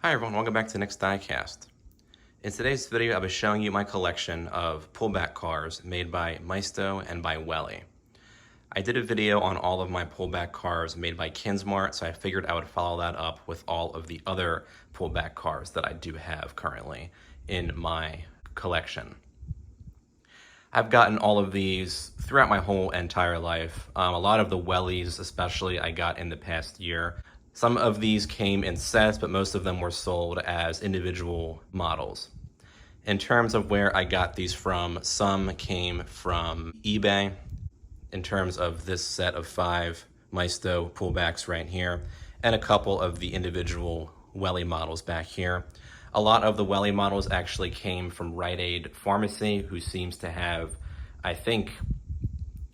Hi everyone, welcome back to the next diecast. In today's video, I'll be showing you my collection of pullback cars made by Maisto and by Welly. I did a video on all of my pullback cars made by Kinsmart, so I figured I would follow that up with all of the other pullback cars that I do have currently in my collection. I've gotten all of these throughout my whole entire life. A lot of the Wellies, especially, I got in the past year. Some of these came in sets, but most of them were sold as individual models. In terms of where I got these from, some came from eBay. In terms of this set of 5 Maisto pullbacks right here, and a couple of the individual Welly models back here. A lot of the Welly models actually came from Rite Aid Pharmacy, who seems to have, I think,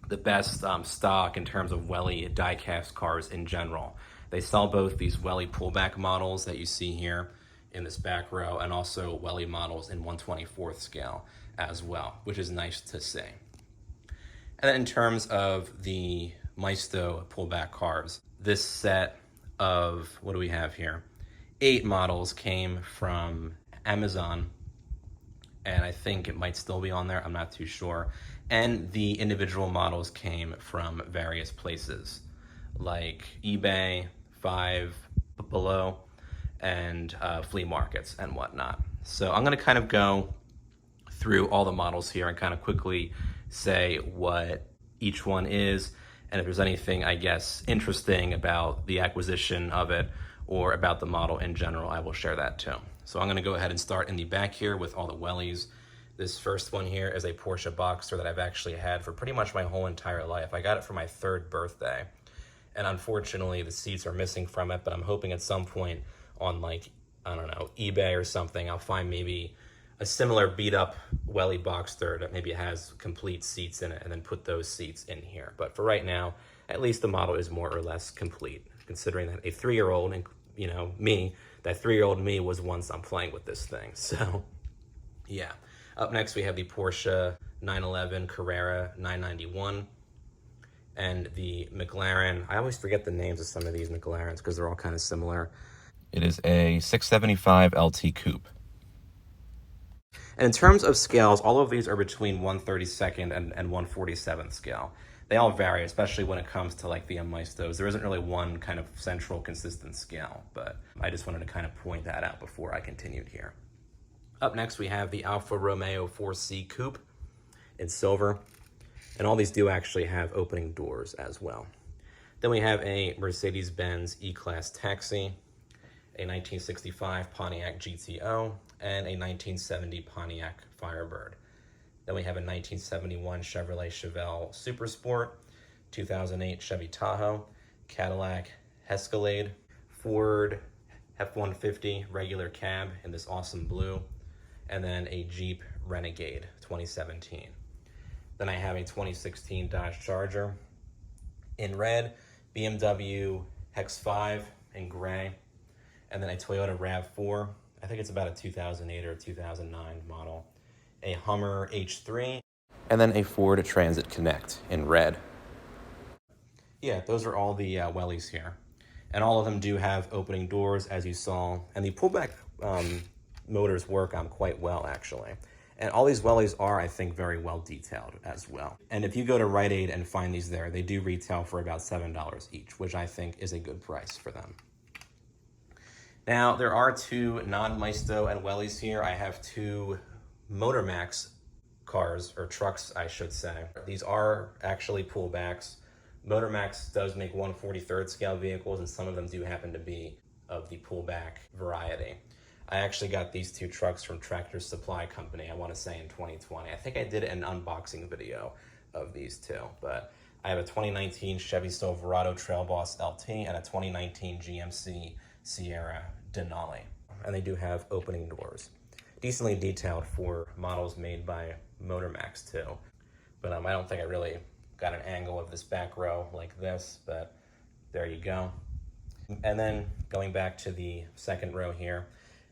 the best stock in terms of Welly diecast cars in general. They sell both these Welly pullback models that you see here in this back row, and also Welly models in 1/24th scale as well, which is nice to see. And then in terms of the Maisto pullback cars, this set of, what do we have here? 8 models came from Amazon, and I think it might still be on there, I'm not too sure. And the individual models came from various places, like eBay, Five Below, and flea markets and whatnot. So I'm gonna kind of go through all the models here and kind of quickly say what each one is, and if there's anything, I guess, interesting about the acquisition of it or about the model in general, I will share that too. So I'm gonna go ahead and start in the back here with all the Wellies. This first one here is a Porsche Boxster that I've actually had for pretty much my whole entire life. I got it for my 3rd birthday, and unfortunately the seats are missing from it, but I'm hoping at some point on, like, I don't know, eBay or something, I'll find maybe a similar beat up Welly Boxster that maybe has complete seats in it, and then put those seats in here. But for right now, at least the model is more or less complete, considering that a 3-year-old, and you know, me, that 3-year-old me was once I'm playing with this thing. So yeah. Up next we have the Porsche 911 Carrera 991 and the McLaren. I always forget the names of some of these McLarens because they're all kind of similar. It is a 675 LT Coupe. And in terms of scales, all of these are between 1/32 and 1/47 scale. They all vary, especially when it comes to like the Maistos. There isn't really one kind of central consistent scale, but I just wanted to kind of point that out before I continued here. Up next, we have the Alfa Romeo 4C Coupe in silver, and all these do actually have opening doors as well. Then we have a Mercedes-Benz E-Class Taxi, a 1965 Pontiac GTO, and a 1970 Pontiac Firebird. Then we have a 1971 Chevrolet Chevelle Super Sport, 2008 Chevy Tahoe, Cadillac Escalade, Ford F-150 regular cab in this awesome blue, and then a Jeep Renegade 2017. Then I have a 2016 Dodge Charger in red, BMW X5 in gray, and then a Toyota RAV4. I think it's about a 2008 or 2009 model. A Hummer H3, and then a Ford Transit Connect in red. Yeah, those are all the Wellies here. And all of them do have opening doors, as you saw. And the pullback motors work quite well, actually. And all these Wellies are, I think, very well detailed as well. And if you go to Rite Aid and find these there, they do retail for about $7 each, which I think is a good price for them. Now, there are 2 non-Maisto and Wellies here. I have 2 Motormax cars, or trucks, I should say. These are actually pullbacks. Motormax does make 1/43rd scale vehicles, and some of them do happen to be of the pullback variety. I actually got these 2 trucks from Tractor Supply Company, I want to say in 2020. I think I did an unboxing video of these 2, but I have a 2019 Chevy Silverado Trail Boss LT and a 2019 GMC Sierra Denali. And they do have opening doors. Decently detailed for models made by Motormax too. But I don't think I really got an angle of this back row like this, but there you go. And then going back to the second row here,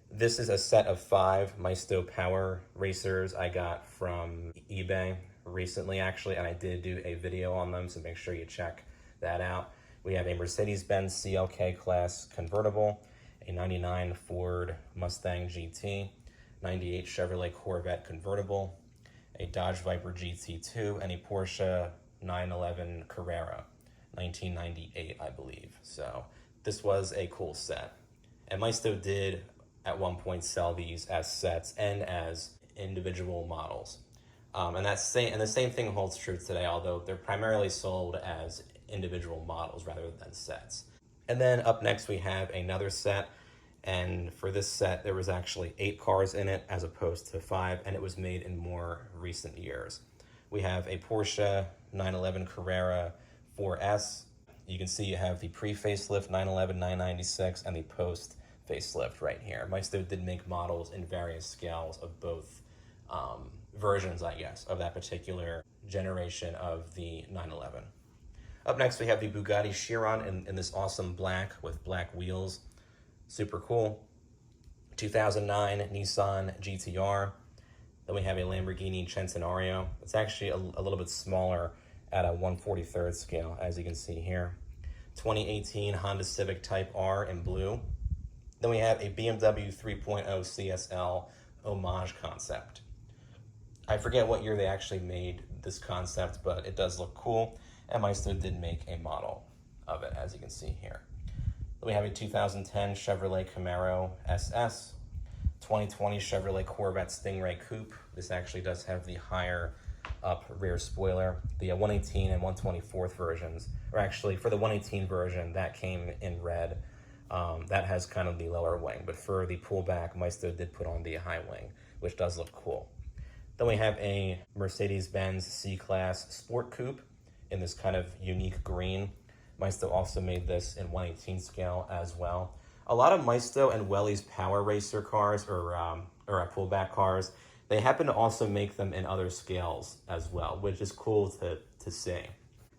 this is a set of 5 Maisto Power Racers I got from eBay recently, actually, and I did do a video on them, so make sure you check that out. We have a Mercedes-Benz CLK class convertible, a 99 Ford Mustang GT, 98 Chevrolet Corvette convertible, a Dodge Viper GT2, and a Porsche 911 Carrera, 1998, I believe. So this was a cool set. And Maisto did at one point sell these as sets and as individual models. And the same thing holds true today, although they're primarily sold as individual models rather than sets. And then up next we have another set, and for this set there was actually 8 cars in it as opposed to 5, and it was made in more recent years. We have a Porsche 911 Carrera 4S. You can see you have the pre-facelift 911 996 and the post-facelift right here. Maisto did make models in various scales of both versions, I guess, of that particular generation of the 911. Up next, we have the Bugatti Chiron in this awesome black with black wheels. Super cool. 2009 Nissan GTR. Then we have a Lamborghini Centenario. It's actually a little bit smaller at a 1/43rd scale, as you can see here. 2018 Honda Civic Type R in blue. Then we have a BMW 3.0 CSL homage concept. I forget what year they actually made this concept, but it does look cool. And Maisto did make a model of it, as you can see here. We have a 2010 Chevrolet Camaro SS, 2020 Chevrolet Corvette Stingray Coupe. This actually does have the higher up rear spoiler. The 118 and 124th versions, or actually for the 118 version, that came in red. That has kind of the lower wing, but for the pullback, Maisto did put on the high wing, which does look cool. Then we have a Mercedes-Benz C-Class Sport Coupe in this kind of unique green. Maisto also made this in 1/18 scale as well. A lot of Maisto and Welly's power racer cars or pullback cars, they happen to also make them in other scales as well, which is cool to see.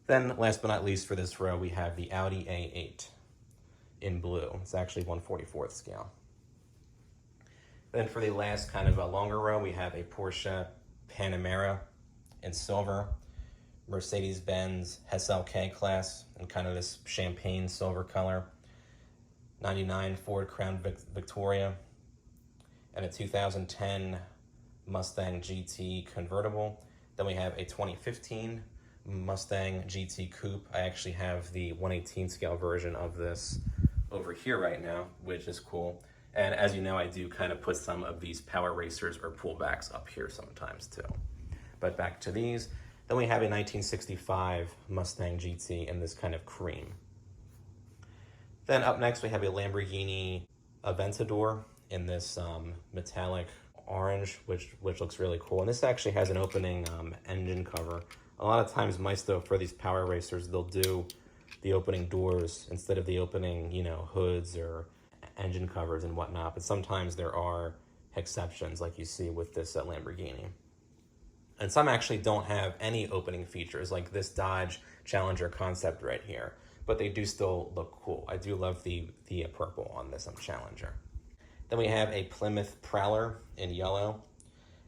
Then last but not least for this row, we have the Audi A8 in blue. It's actually 1/44th scale. Then for the last kind of a longer row, we have a Porsche Panamera in silver, Mercedes-Benz SLK class in kind of this champagne silver color, 99 Ford Crown Victoria, and a 2010 Mustang GT convertible. Then we have a 2015 Mustang GT Coupe. I actually have the 1/18 scale version of this over here right now, which is cool. And as you know, I do kind of put some of these power racers or pullbacks up here sometimes too. But back to these. Then we have a 1965 Mustang GT in this kind of cream. Then up next, we have a Lamborghini Aventador in this metallic orange, which looks really cool. And this actually has an opening engine cover. A lot of times, Maisto, for these power racers, they'll do the opening doors instead of the opening, hoods or engine covers and whatnot. But sometimes there are exceptions, like you see with this Lamborghini. And some actually don't have any opening features, like this Dodge Challenger concept right here. But they do still look cool. I do love the purple on this Challenger. Then we have a Plymouth Prowler in yellow,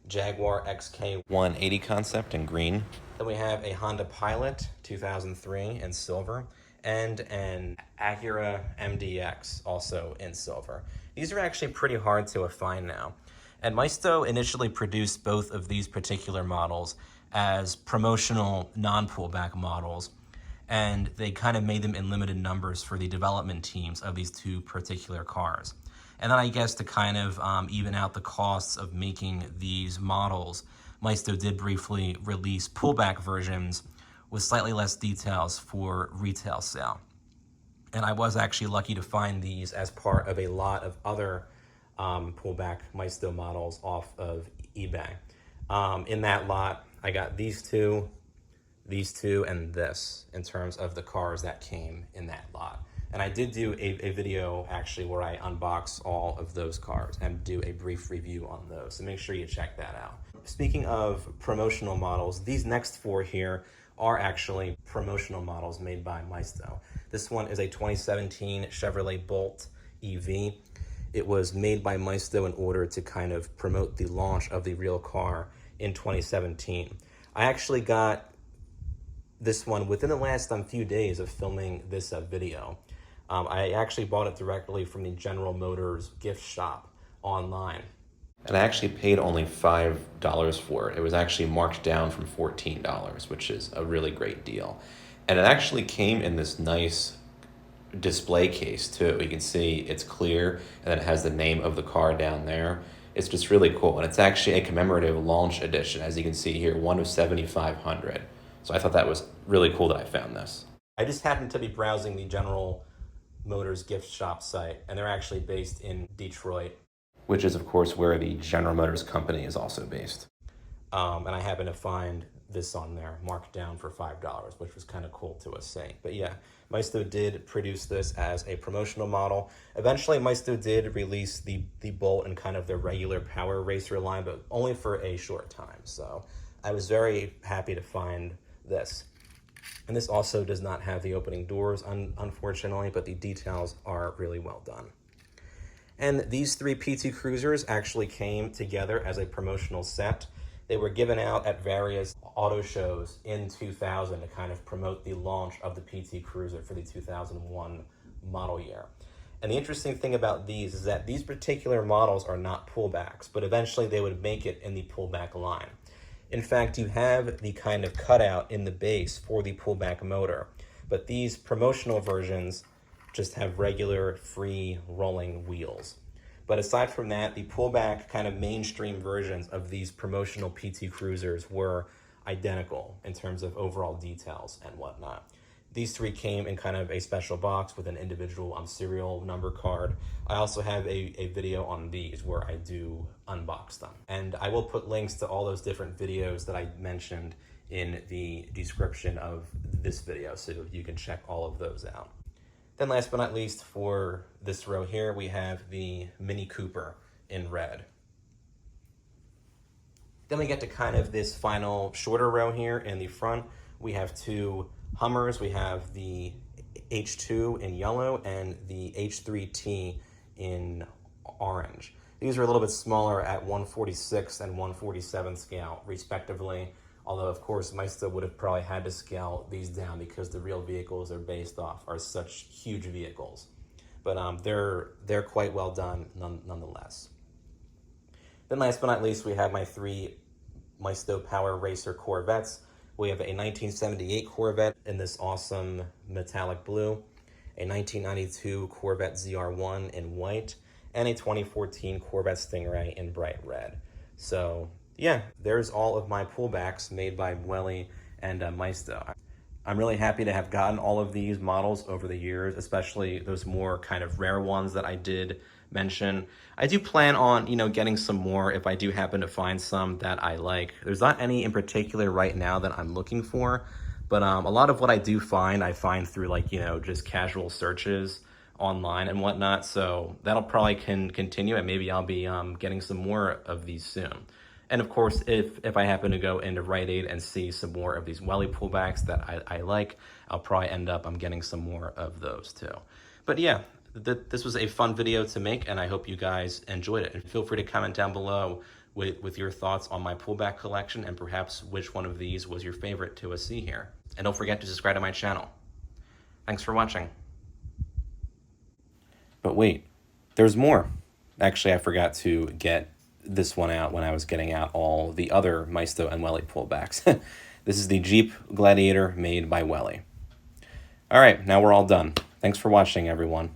Jaguar XK 180 concept in green. Then we have a Honda Pilot 2003 in silver, and an Acura MDX also in silver. These are actually pretty hard to find now. And Maisto initially produced both of these particular models as promotional non-pullback models, and they kind of made them in limited numbers for the development teams of these two particular cars. And then I guess to kind of even out the costs of making these models, Maisto did briefly release pullback versions with slightly less details for retail sale. And I was actually lucky to find these as part of a lot of other pullback Maisto models off of eBay. In that lot, I got these two, and this in terms of the cars that came in that lot. And I did do a video actually where I unbox all of those cars and do a brief review on those. So make sure you check that out. Speaking of promotional models, these next four here are actually promotional models made by Maisto. This one is a 2017 Chevrolet Bolt EV. It was made by Maisto in order to kind of promote the launch of the real car in 2017. I actually got this one within the last few days of filming this video. I actually bought it directly from the General Motors gift shop online. And I actually paid only $5 for it. It was actually marked down from $14, which is a really great deal. And it actually came in this nice display case too. You can see it's clear, and then it has the name of the car down there. It's just really cool, and it's actually a commemorative launch edition, as you can see here, one of 7,500. So I thought that was really cool that I found this. I just happened to be browsing the General Motors gift shop site, and they're actually based in Detroit, which is of course where the General Motors company is also based. And I happened to find this on there, marked down for $5, which was kind of cool to us see. But yeah, Maisto did produce this as a promotional model. Eventually, Maisto did release the Bolt in kind of their regular power racer line, but only for a short time. So I was very happy to find this. And this also does not have the opening doors, unfortunately, but the details are really well done. And these three PT Cruisers actually came together as a promotional set. They were given out at various auto shows in 2000 to kind of promote the launch of the PT Cruiser for the 2001 model year. And the interesting thing about these is that these particular models are not pullbacks, but eventually they would make it in the pullback line. In fact, you have the kind of cutout in the base for the pullback motor, but these promotional versions just have regular free rolling wheels. But aside from that, the pullback kind of mainstream versions of these promotional PT Cruisers were identical in terms of overall details and whatnot. These three came in kind of a special box with an individual serial number card. I also have a video on these where I do unbox them. And I will put links to all those different videos that I mentioned in the description of this video, so you can check all of those out. Then last but not least, for this row here, we have the Mini Cooper in red. Then we get to kind of this final shorter row here in the front. We have two Hummers. We have the H2 in yellow and the H3T in orange. These are a little bit smaller at 1/46 and 1/47 scale, respectively. Although, of course, Maisto would have probably had to scale these down because the real vehicles they're based off are such huge vehicles. But they're quite well done nonetheless. Then last but not least, we have my three Maisto Power Racer Corvettes. We have a 1978 Corvette in this awesome metallic blue, a 1992 Corvette ZR1 in white, and a 2014 Corvette Stingray in bright red. So yeah, there's all of my pullbacks made by Welly and Maisto. I'm really happy to have gotten all of these models over the years, especially those more kind of rare ones that I did mention. I do plan on, getting some more if I do happen to find some that I like. There's not any in particular right now that I'm looking for, but a lot of what I do find, I find through just casual searches online and whatnot. So that'll probably continue, and maybe I'll be getting some more of these soon. And of course, if I happen to go into Rite Aid and see some more of these Welly pullbacks that I like, I'll probably end up getting some more of those too. But yeah, this was a fun video to make, and I hope you guys enjoyed it. And feel free to comment down below with your thoughts on my pullback collection, and perhaps which one of these was your favorite to see here. And don't forget to subscribe to my channel. Thanks for watching. But wait, there's more. Actually, I forgot to get this one out when I was getting out all the other Maisto and Welly pullbacks. This is the Jeep Gladiator made by Welly. All right, now we're all done. Thanks for watching, everyone.